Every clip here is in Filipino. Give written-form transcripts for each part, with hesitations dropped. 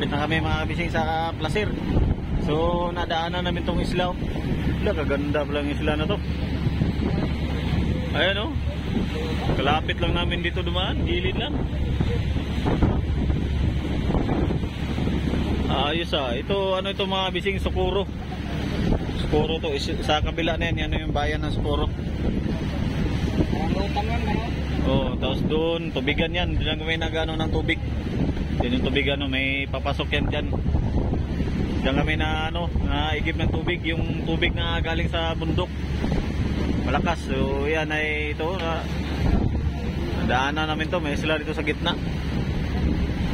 Malapit na kami mga kabising sa Placer. So nadaanan namin tong isla. Wala, kaganda pala ang isla na to. Ayan o. Kalapit lang namin dito dumaan. Gilid lang. Ayos ito ano ito mga kabising, Socorro. Socorro to. Sa kabila na yan. Yan yung bayan ng Socorro. Oh, tapos doon, tubigan yan. Doon lang kami nag-ano ng tubig. Yan yung tubigan, no? May papasok yan dyan. Diyan kami na ano, naigib ng tubig, yung tubig na galing sa bundok. Malakas. So yan ay ito na daanan namin to, may isla dito sa gitna.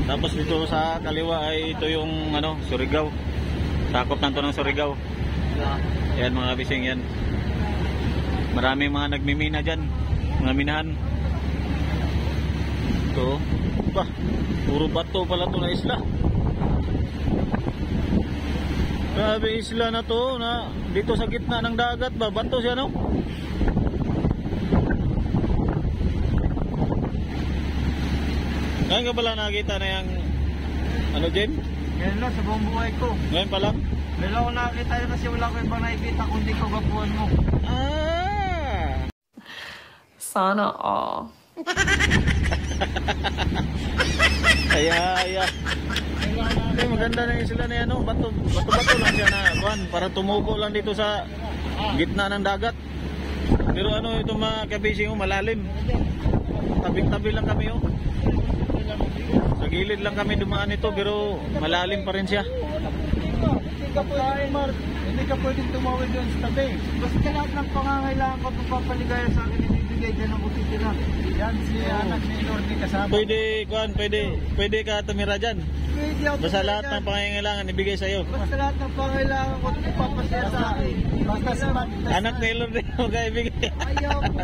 Tapos dito sa kaliwa ay ito yung ano, Surigao. Sakop na to ng Surigao. Yan mga bising yan. Maraming mga nagmimina dyan, mga minahan. Ito, bah, puro bato pala to na isla. Grabe isla na to na dito sa gitna ng dagat ba, bato siya no? Ngayon ka pala nakakita na yung ano Jen? Yan lang sa buong buhay ko. Ngayon pa lang? Meron ako nakakita yun kasi wala ko ibang nakikita kundi kagapuan mo. Sana all. Ay, maganda na yung sila na yan, no? Bato lang siya na buwan, para tumubo lang dito sa gitna ng dagat. Pero ano ito mga kabising, malalim. Tabi-tabi lang kami oh. Sa gilid lang kami dumaan ito pero malalim pa rin siya. Hindi ka pwedeng tumawid doon sa tabi. Basta lahat ng pangangailangan ko papaligaya sa akin, ibibigay dyan ang butiti na. Yan si anak ni Lordy kasama. Pwede ka tumira dyan. Pwede ako. Basta lahat ng pangangailangan ibigay sa'yo. Basta lahat ng pangangailangan ko ipapasaya sa akin. Basta si Badit. Anak ni Lordy mo ka ibigay. Ayaw po.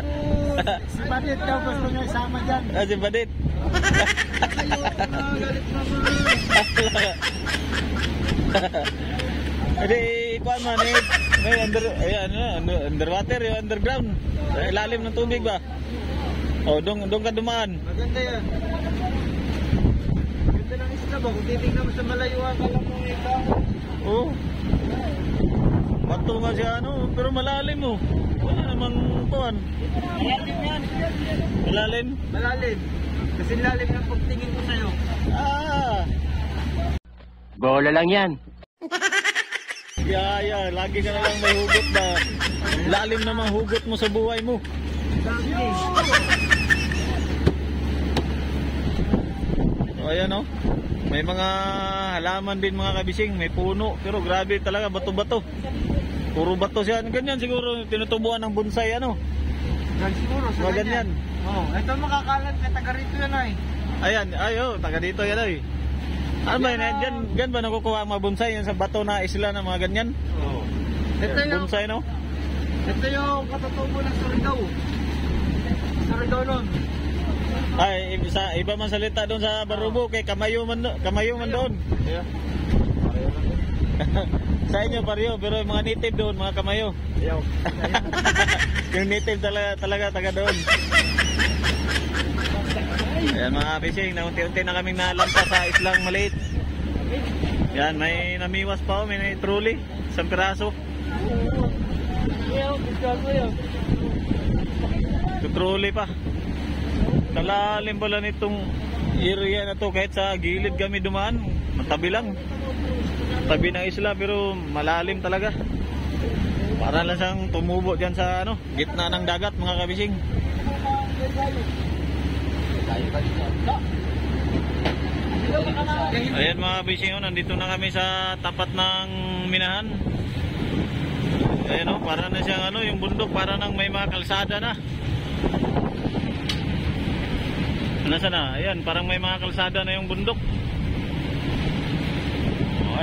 Si Badit daw gusto niya isama dyan. Si Badit. Ayaw po na, galit naman. Hindi, ikuan man eh. May underwater, yung underground. Sa ilalim ng tubig ba? O, doon ka dumaan. Maganda yan. Ganda ng isla ba? Kung titignan mo sa malayuan, alam mo ikaw. Oo. Bato nga siya ano, pero malalim mo. Wala namang tuwan. Malalim yan. Malalim? Malalim. Kasi lalim ng pagtingin ko sa'yo. Bola lang yan. Lagi ka na lang may hugot ba? Lalim namang hugot mo sa buhay mo. So ayan o, may mga halaman din mga kabising, may puno, pero grabe talaga, bato-bato. Puro bato siya, ganyan siguro tinutubuan ng bonsai ano. Siguro sa mga ganyan. Ito makakalat ka, taga rito yan ay. Ayan, taga dito yan ay. Ano ba yan? Diyan ba nakukuha ang mga bonsai yan sa bato na isla na mga ganyan? Oo. Ito yung bonsai no? Ito yung katutubo ng Surigao. Surigao nun. Ay, iba man salita doon sa Barubo kay Kamayo man doon. Yeah. Sa inyo pareho, pero yung mga native doon, mga Kamayo. Ayaw. Yung native talaga taga doon. Ayan mga fishing, na unti-unti na kaming nalampas sa islang maliit. Yan, may namiwas pa may truly, isang piraso. Truly pa. Kalalim pala nitong area na to, kahit sa gilid kami dumaan, matabi lang. Tabi ng isla pero malalim talaga. Para lang siyang tumubo dyan sa ano, gitna ng dagat mga kabising. Ayan mga kabising, nandito na kami sa tapat ng minahan. Ayan o, para na siyang ano, yung bundok, para nang may mga kalsada na. Nasa na? Ayan, parang may mga kalsada na yung bundok.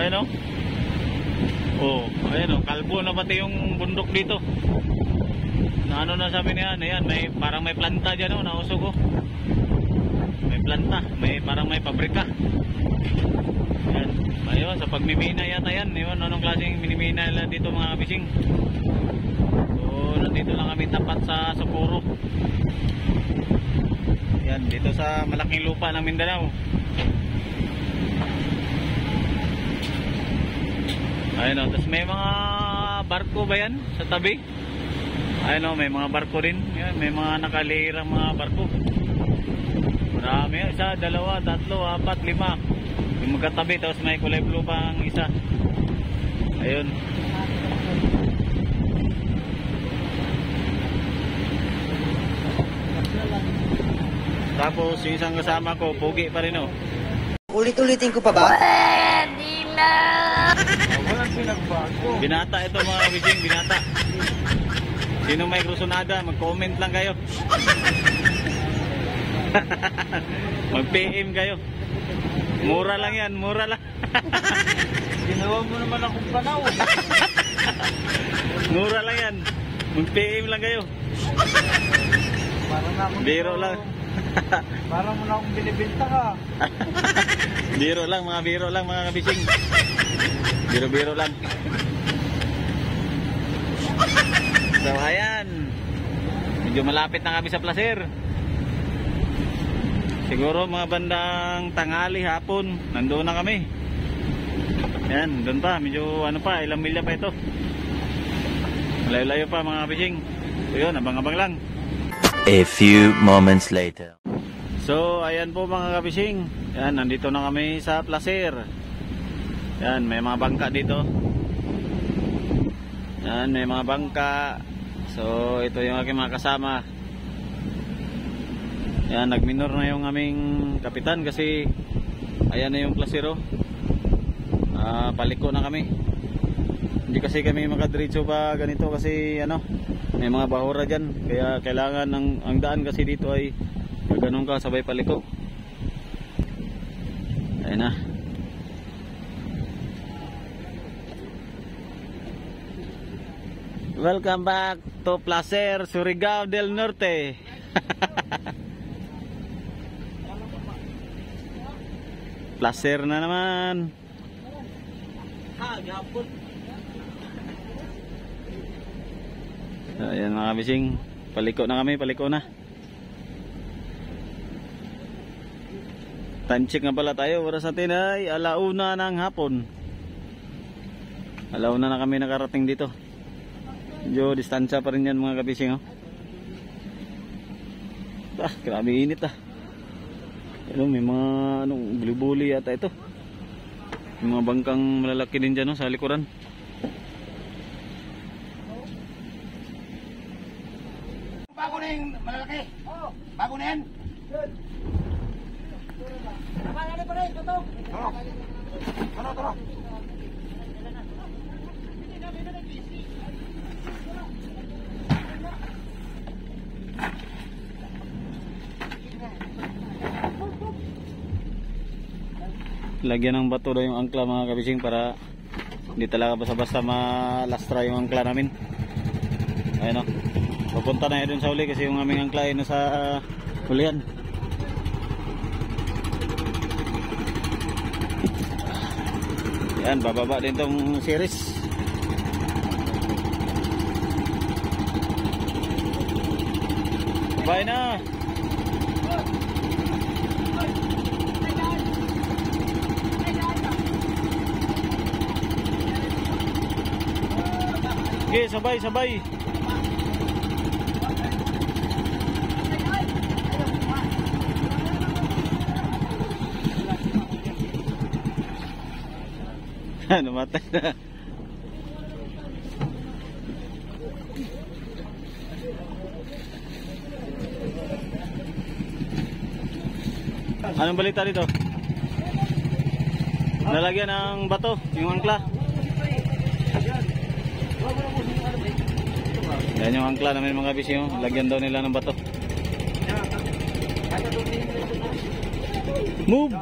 Ayan o. Ayan o, kalbo na pati yung bundok dito. Na ano na sabi niyan, ayan, parang may planta dyan o, nausog o. May planta, parang may pabrika. Ayan, ayun, sa pagmimina yata yan. Yun, anong klaseng minimina nila dito mga kabising. So, nandito lang kami tapat sa Socorro. Yan, dito sa malaking lupa ng Mindanao. Ayun o, tapos may mga barko ba yan sa tabi? Ayun o, may mga barko rin. Yan, may mga nakalirang mga barko. Marami, isa, dalawa, tatlo, apat, lima. Yung magkatabi, tapos may kulay blue pang isa. Ayun. Tapos yung isang kasama ko, pugi pa rin o. Ulit-ulitin ko pa ba? Walang pinagbago. Binata ito mga bising, binata. Sino may krusonada, mag-comment lang kayo. Mag-PM kayo. Mura lang yan, mura lang. Ginawa mo naman akong panaw. Mura lang yan. Mag-PM lang kayo. Parang na akong Biro lang. Parang mo na akong binibenta ka. Biro lang, mga biro lang mga kabising. Biro-biro lang. So ayan. Medyo malapit na kami sa placer. Siguro mga bandang tanghali, hapon, nandoon na kami. Ayan, doon pa, medyo ano pa, ilang milya pa ito. Malayo-layo pa mga kabising. So yun, abang-abang lang. A few moments later. So ayan po mga kabising. Ayan, nandito na kami sa placer. Ayan, may mga bangka dito. Ayan, may mga bangka. So ito yung aking mga kasama. Ayan, nagminor na yung aming kapitan kasi ayan na yung plasero. Paliko na kami. Hindi kasi kami makadiretso pa ganito kasi ano, may mga bahura dyan. Kaya kailangan ang daan kasi dito ay ganun ka, sabay paliko. Ayan na. Welcome back to Placer, Surigao del Norte. Placer na naman. Ayan mga kabising, paliko na kami, paliko na. Time check nga pala tayo, oras natin ay 1:00 ng hapon. 1:00 na kami nakarating dito. Medyo distansya pa rin yan mga kabising. Grabe init ah. Ano, may mga buli-buli yata ito. May mga bangkang malalaki din dyan sa likuran. Bago na yung malalaki. Bago na yan. Tara. Lagyan ng bato daw yung angkla mga kabising para hindi talaga basta-basta malastra yung angkla namin. Ayun o, papunta na yun sa uli kasi yung aming angkla ay nasa hulihan. Yan, bababa din tong series. Bye na. Okay, sabay. Namatay na. Anong balita dito? Nalagyan ng bato yung angkla. Yan yung angkla namin mga bisyo. Lagyan daw nila ng bato. Move!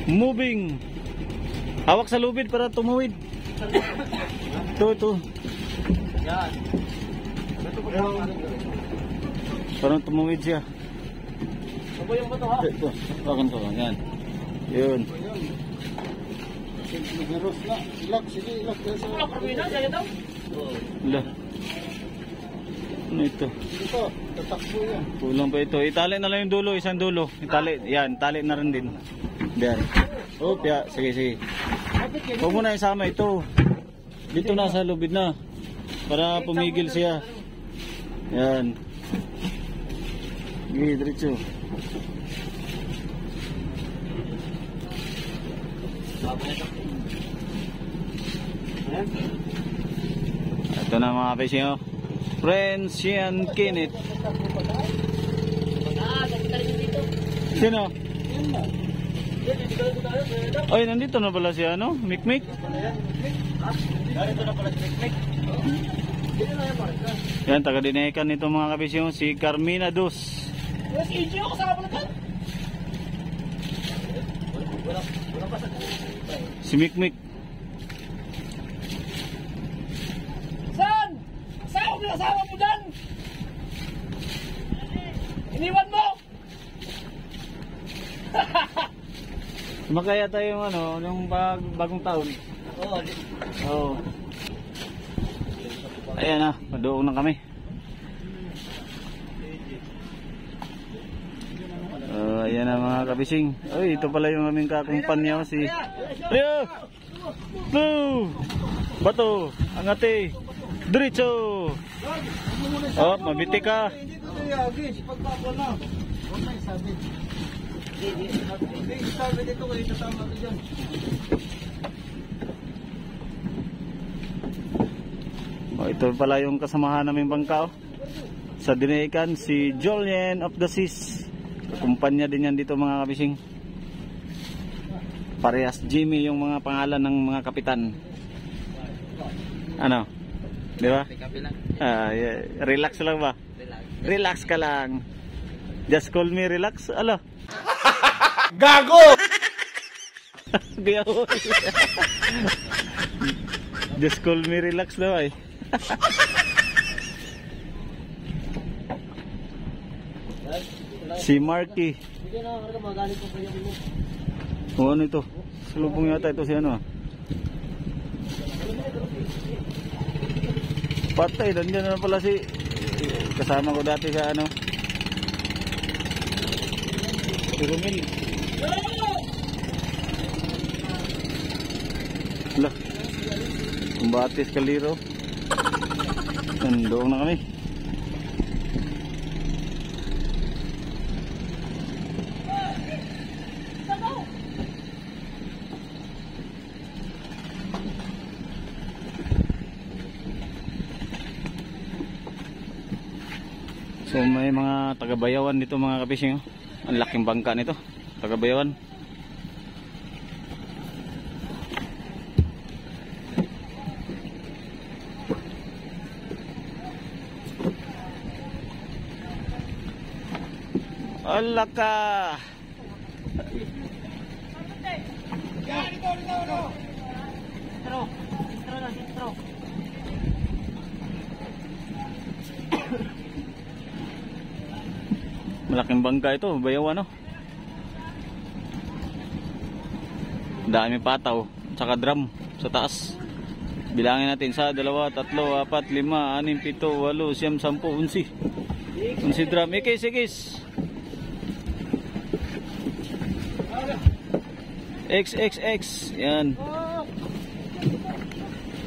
Moving! Hawak sa lubid para tumuwid. Ito. Yan. Parang tumuwid siya. Sabay yung bato ha. Ito. Hawakan ko. Yan. Yun. Nagaros na. Sige, ilak. Wala. Ano ito? Ito, tatakbo yan. Kulang pa ito. Itali na lang yung dulo. Isang dulo. Itali. Yan. Tali na rin din. Yan. Oh, piya. Sige. Huwag mo na isama ito. Dito na sa lubid na. Para pumigil siya. Yan. Sige, diretso. Ito na mga kapatid, oh. Friends yan Kenneth. Sino? Ay, nandito na pala si ano? Mikmik? Nandito na pala si Mikmik. Yan, taga-dinekan nito mga kapatid, si Carmina Dos. Si Mikmik. Saan? Asawa mo yung asawa mo dyan? Iniwan mo? Sumakaya tayo yung ano, yung bagong taon. Oo. Oh. Ayan na, padoong na kami. Ayan na mga kabising. Ay, ito pala yung aming kakumpanya, si Rio! Blue! Bato! Angate! Diretso! Oh, mabiti ka! Oh, ito pala yung kasamahan naming bangka, oh. Sa Dinekan, si Julian of the Seas. Kumpanya din yan dito mga kabising. Parehas Jimmy yung mga pangalan ng mga kapitan. Ano? Di ba? Yeah. Relax lang ba? Relax ka lang. Just call me relax. Ala. Gago! Just call me relax daw ay. Si Marky. Oh, ano ito? Salubong yata ito si ano. Patay, nandiyan na pala si kasama ko dati sa ano. Si Romil. Hala. Kumbatis kaliro. Nandoon na kami. So may mga taga-Bayawan dito mga kabising, oh. Ang laking bangka nito, taga-Bayawan. Ala ka. Malaking bangka ito, Bayawan, no? Dami pataw, tsaka drum sa taas. Bilangin natin, 1, 2, 3, 4, 5, 6, 7, 8, 9, 10, 11. 11 drum, ikis. XXX, yan.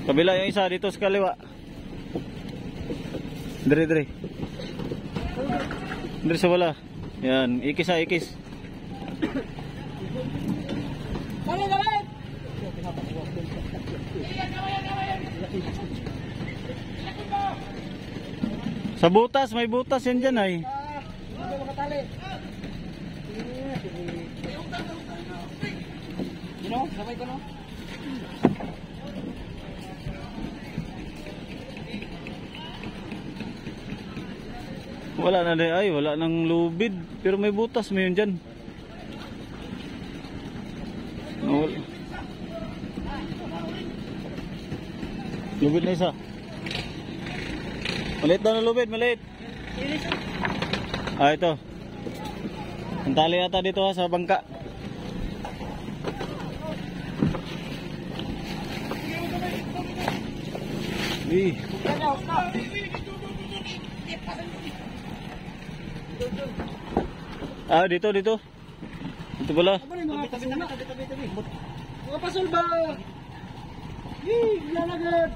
Kabila yung isa dito sa kaliwa. Dire. Dari sa wala. Yan, ikis. Sa butas, may butas yan dyan ay. Sabay ko, no? Wala na din ay, wala nang lubid, pero may butas may yun dyan. Lubid na isa. Maliit daw na lubid, maliit. Ah, ito. Ang tali yata dito ha, sa bangka. Ah, dito. Dito pala. Mga pasol ba? Lalagad!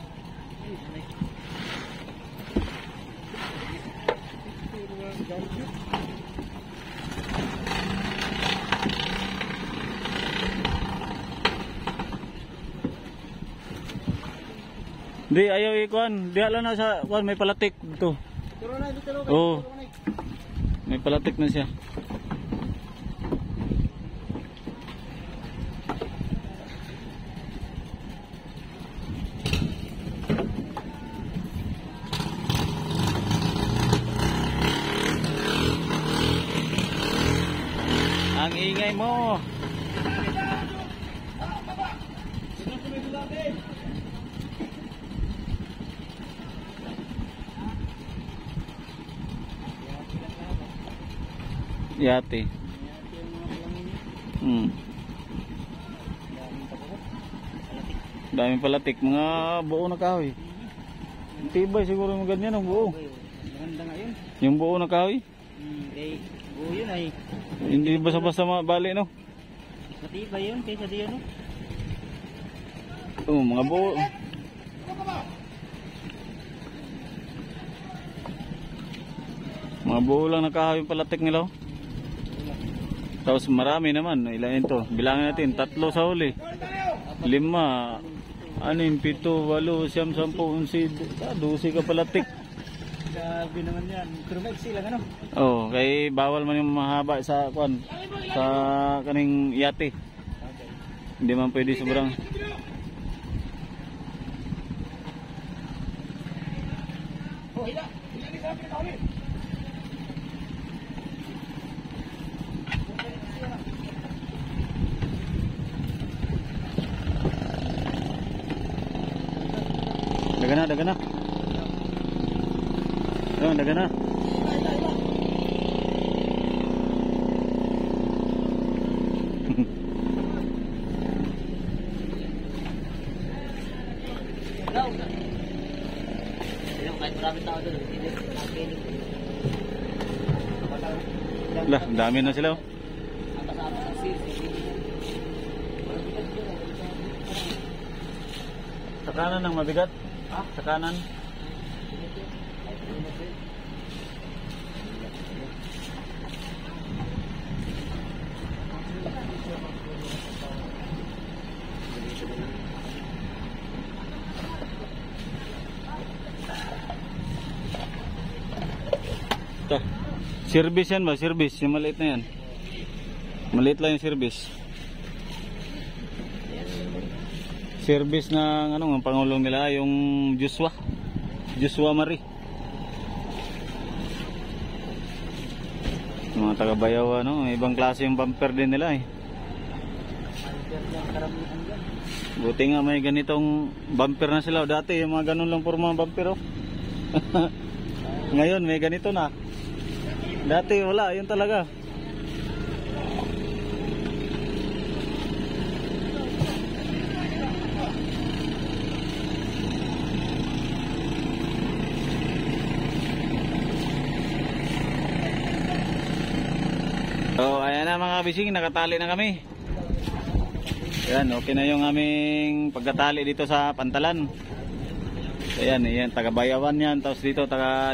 Di, ayaw ikuan. Di, ala na sa kuan, may palatik dito. Turo na, dito na. Oo. May palatik na siya. Ang ingay mo. Yate. Daming palatik. Mga buo na kahoy. Tibay siguro mo ganyan ang buo. Maganda nga yun. Yung buo na kahoy. Buo yun ay. Hindi basta-basta bali, no? Matibay yun kaysa di ano. Oo, mga buo. Mga buo lang na kahoy yung palatik nila. Tapos marami naman. Ilan ito? Bilangin natin. 3 sa huli. 5, 6, 7, 8, 9, 10, 11, 12 ka palatik. Grabe naman yan. Pero maiksi lang ano. Oh, kay bawal man yung mahaba sa kwan. Sa kaning yate. Hindi man pwede sobrang. Oh, hila. Hila ni sabi na ulit. Dagan na. Oh, dagan na. Kahit maraming tao doon. Lah, dami na sila. Oh. Sa kanan ang mabigat. Sa kanan. Ito. Service yan ba? Service. Yung maliit na yan. Maliit lang yung service. Service ng ano, ang pangulong nila yung Joshua Marie. Mga taga-Bayaw ano, ibang klase yung bumper din nila eh. Buti nga may ganitong bumper na sila. Dati yung mga ganun lang forma ng bumper oh. Ngayon may ganito na. Dati wala, yun talaga. So ayan na mga bising, nakatali na kami. Ayan, okay na yung aming pagkatali dito sa Pantalan. Ayan, ayan, taga Bayawan yan. Tapos dito,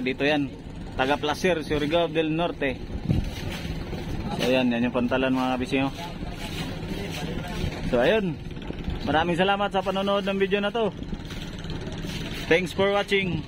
dito yan, taga Placer, Surigao del Norte. Ayan, yan yung Pantalan mga bising. So ayun, maraming salamat sa panonood ng video na to. Thanks for watching.